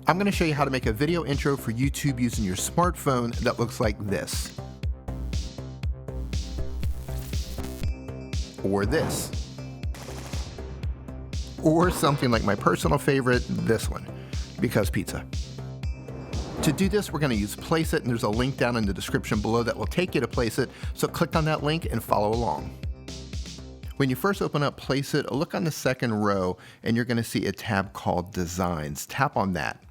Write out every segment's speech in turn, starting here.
I'm going to show you how to make a video intro for YouTube using your smartphone that looks like this. Or this. Or something like my personal favorite, this one, Because Pizza. To do this, we're going to use PlaceIt, and there's a link down in the description below that will take you to PlaceIt, so click on that link and follow along. When you first open up PlaceIt, look on the second row, and you're going to see a tab called Designs. Tap on that.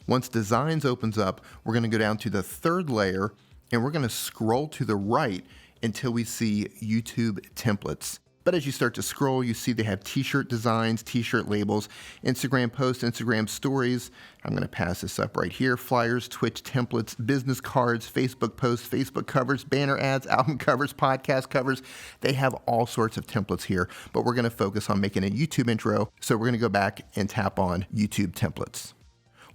Once Designs opens up, we're going to go down to the third layer, and we're going to scroll to the right until we see YouTube templates. But as you start to scroll, you see they have t-shirt designs, t-shirt labels, Instagram posts, Instagram stories. I'm going to pass this up right here. Flyers, Twitch templates, business cards, Facebook posts, Facebook covers, banner ads, album covers, podcast covers. They have all sorts of templates here, but we're going to focus on making a YouTube intro. So we're going to go back and tap on YouTube templates.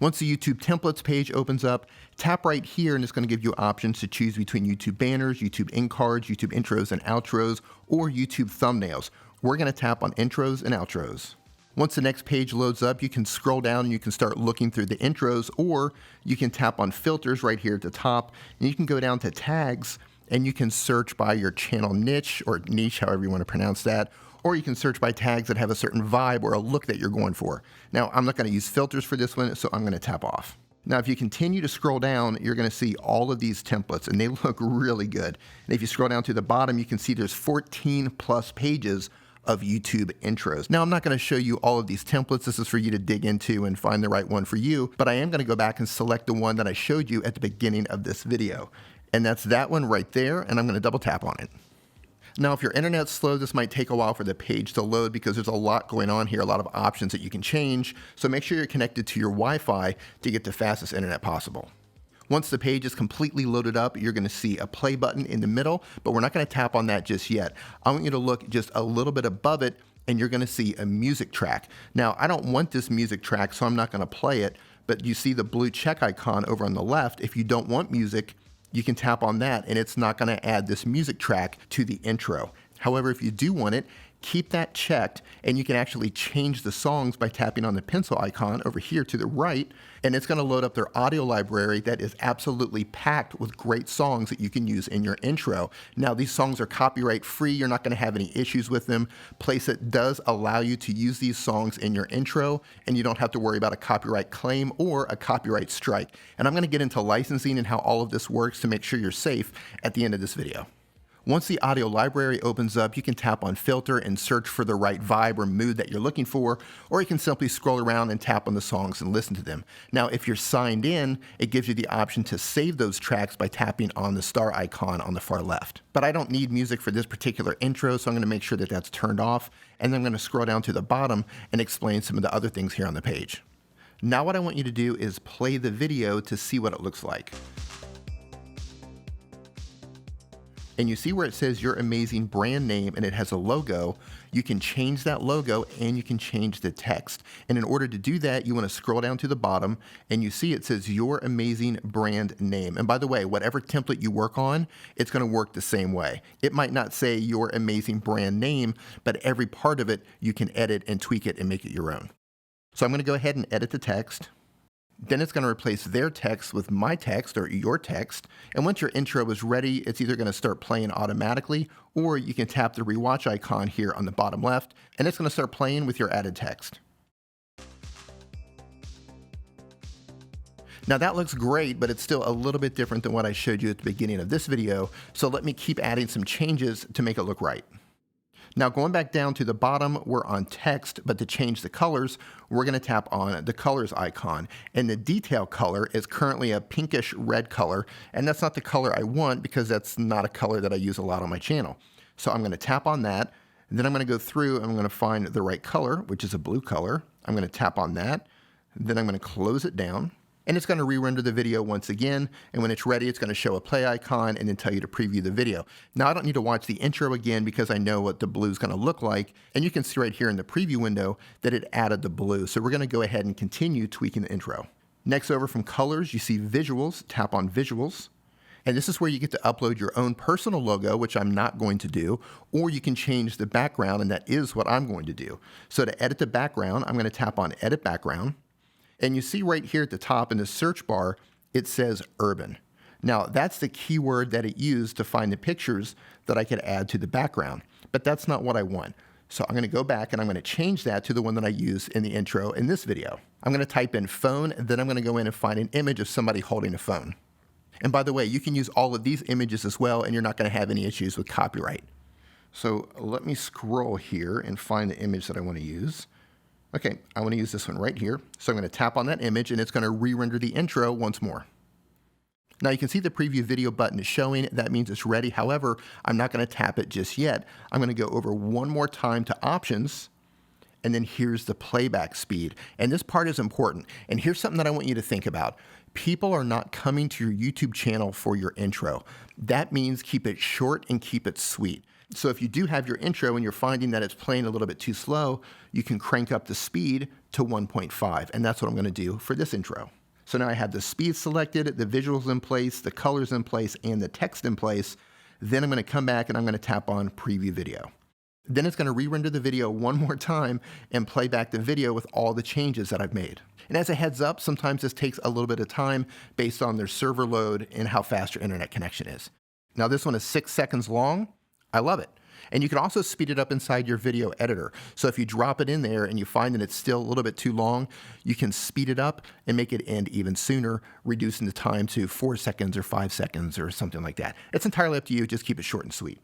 Once the YouTube templates page opens up, tap right here and it's going to give you options to choose between YouTube banners, YouTube in cards, YouTube intros and outros, or YouTube thumbnails. We're going to tap on intros and outros. Once the next page loads up, you can scroll down and you can start looking through the intros, or you can tap on filters right here at the top, and you can go down to tags and you can search by your channel niche or niche, however you want to pronounce that. Or you can search by tags that have a certain vibe or a look that you're going for. Now, I'm not going to use filters for this one, so I'm going to tap off. Now, if you continue to scroll down, you're going to see all of these templates, and they look really good. And if you scroll down to the bottom, you can see there's 14 plus pages of YouTube intros. Now, I'm not going to show you all of these templates. This is for you to dig into and find the right one for you, but I am going to go back and select the one that I showed you at the beginning of this video. And that's that one right there, and I'm going to double tap on it. Now, if your internet's slow, this might take a while for the page to load because there's a lot going on here, a lot of options that you can change. So make sure you're connected to your Wi-Fi to get the fastest internet possible. Once the page is completely loaded up, you're going to see a play button in the middle, but we're not going to tap on that just yet. I want you to look just a little bit above it, and you're going to see a music track. Now, I don't want this music track, so I'm not going to play it, but you see the blue check icon over on the left. If you don't want music, you can tap on that and it's not going to add this music track to the intro. However, if you do want it, keep that checked, and you can actually change the songs by tapping on the pencil icon over here to the right, and it's going to load up their audio library that is absolutely packed with great songs that you can use in your intro. Now, these songs are copyright free. You're not going to have any issues with them. PlaceIt does allow you to use these songs in your intro, and you don't have to worry about a copyright claim or a copyright strike. And I'm going to get into licensing and how all of this works to make sure you're safe at the end of this video. Once the audio library opens up, you can tap on filter and search for the right vibe or mood that you're looking for, or you can simply scroll around and tap on the songs and listen to them. Now, if you're signed in, it gives you the option to save those tracks by tapping on the star icon on the far left. But I don't need music for this particular intro, so I'm going to make sure that that's turned off, and then I'm going to scroll down to the bottom and explain some of the other things here on the page. Now what I want you to do is play the video to see what it looks like. And you see where it says your amazing brand name and it has a logo. You can change that logo and you can change the text. And in order to do that, you want to scroll down to the bottom and you see it says your amazing brand name. And by the way, whatever template you work on, it's going to work the same way. It might not say your amazing brand name, but every part of it you can edit and tweak it and make it your own. So I'm going to go ahead and edit the text. Then it's going to replace their text with my text or your text. And once your intro is ready, it's either going to start playing automatically, or you can tap the rewatch icon here on the bottom left, and it's going to start playing with your added text. Now that looks great, but it's still a little bit different than what I showed you at the beginning of this video. So let me keep adding some changes to make it look right. Now going back down to the bottom, we're on text, but to change the colors, we're going to tap on the colors icon. And the detail color is currently a pinkish red color, and that's not the color I want because that's not a color that I use a lot on my channel. So I'm going to tap on that, and then I'm going to go through and I'm going to find the right color, which is a blue color. I'm going to tap on that, then I'm going to close it down. And it's going to re-render the video once again, and when it's ready, it's going to show a play icon and then tell you to preview the video. Now, I don't need to watch the intro again because I know what the blue is going to look like, and you can see right here in the preview window that it added the blue. So we're going to go ahead and continue tweaking the intro. Next, over from colors, you see visuals. Tap on visuals. And this is where you get to upload your own personal logo, which I'm not going to do, or you can change the background, and that is what I'm going to do. So to edit the background, I'm going to tap on Edit Background. And you see right here at the top in the search bar, it says urban. Now, that's the keyword that it used to find the pictures that I could add to the background, but that's not what I want. So I'm going to go back and I'm going to change that to the one that I used in the intro in this video. I'm going to type in phone, and then I'm going to go in and find an image of somebody holding a phone. And by the way, you can use all of these images as well, and you're not going to have any issues with copyright. So let me scroll here and find the image that I want to use. Okay, I want to use this one right here. So I'm going to tap on that image, and it's going to re-render the intro once more. Now you can see the preview video button is showing. That means it's ready. However, I'm not going to tap it just yet. I'm going to go over one more time to options, and then here's the playback speed. And this part is important. And here's something that I want you to think about. People are not coming to your YouTube channel for your intro. That means keep it short and keep it sweet. So if you do have your intro and you're finding that it's playing a little bit too slow, you can crank up the speed to 1.5. And that's what I'm going to do for this intro. So now I have the speed selected, the visuals in place, the colors in place, and the text in place. Then I'm going to come back and I'm going to tap on preview video. Then it's going to re-render the video one more time and play back the video with all the changes that I've made. And as a heads up, sometimes this takes a little bit of time based on their server load and how fast your internet connection is. Now this one is 6 seconds long. I love it. And you can also speed it up inside your video editor. So if you drop it in there and you find that it's still a little bit too long, you can speed it up and make it end even sooner, reducing the time to 4 seconds or 5 seconds or something like that. It's entirely up to you. Just keep it short and sweet.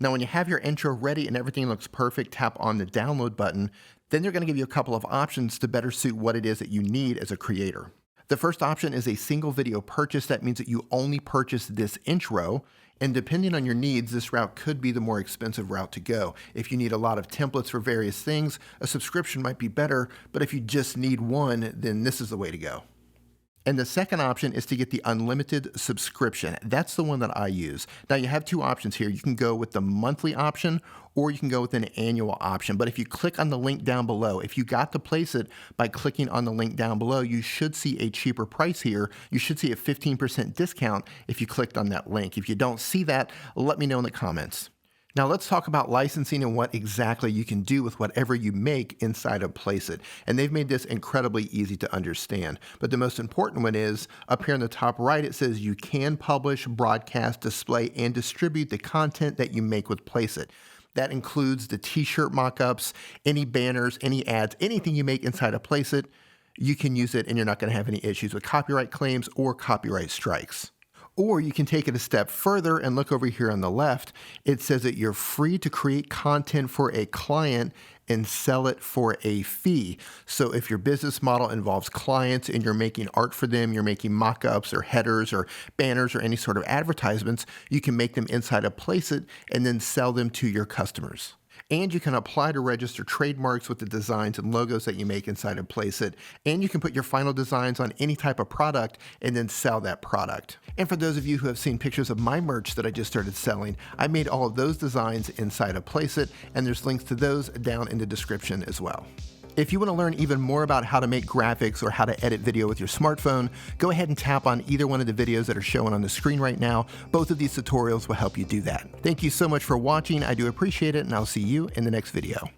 Now, when you have your intro ready and everything looks perfect, tap on the download button. Then they're going to give you a couple of options to better suit what it is that you need as a creator. The first option is a single video purchase. That means that you only purchase this intro. And depending on your needs, this route could be the more expensive route to go. If you need a lot of templates for various things, a subscription might be better, but if you just need one, then this is the way to go. And the second option is to get the unlimited subscription. That's the one that I use. Now you have two options here. You can go with the monthly option or you can go with an annual option. But if you click on the link down below, if you got to PlaceIt by clicking on the link down below, you should see a cheaper price here. You should see a 15% discount if you clicked on that link. If you don't see that, let me know in the comments. Now let's talk about licensing and what exactly you can do with whatever you make inside of PlaceIt. And they've made this incredibly easy to understand. But the most important one is up here in the top right, it says you can publish, broadcast, display, and distribute the content that you make with PlaceIt. That includes the t-shirt mockups, any banners, any ads, anything you make inside of PlaceIt, you can use it and you're not going to have any issues with copyright claims or copyright strikes. Or you can take it a step further and look over here on the left. It says that you're free to create content for a client and sell it for a fee. So if your business model involves clients and you're making art for them, you're making mock-ups or headers or banners or any sort of advertisements, you can make them inside of PlaceIt and then sell them to your customers. And you can apply to register trademarks with the designs and logos that you make inside of PlaceIt. And you can put your final designs on any type of product and then sell that product. And for those of you who have seen pictures of my merch that I just started selling, I made all of those designs inside of PlaceIt, and there's links to those down in the description as well. If you want to learn even more about how to make graphics or how to edit video with your smartphone, go ahead and tap on either one of the videos that are showing on the screen right now. Both of these tutorials will help you do that. Thank you so much for watching. I do appreciate it, and I'll see you in the next video.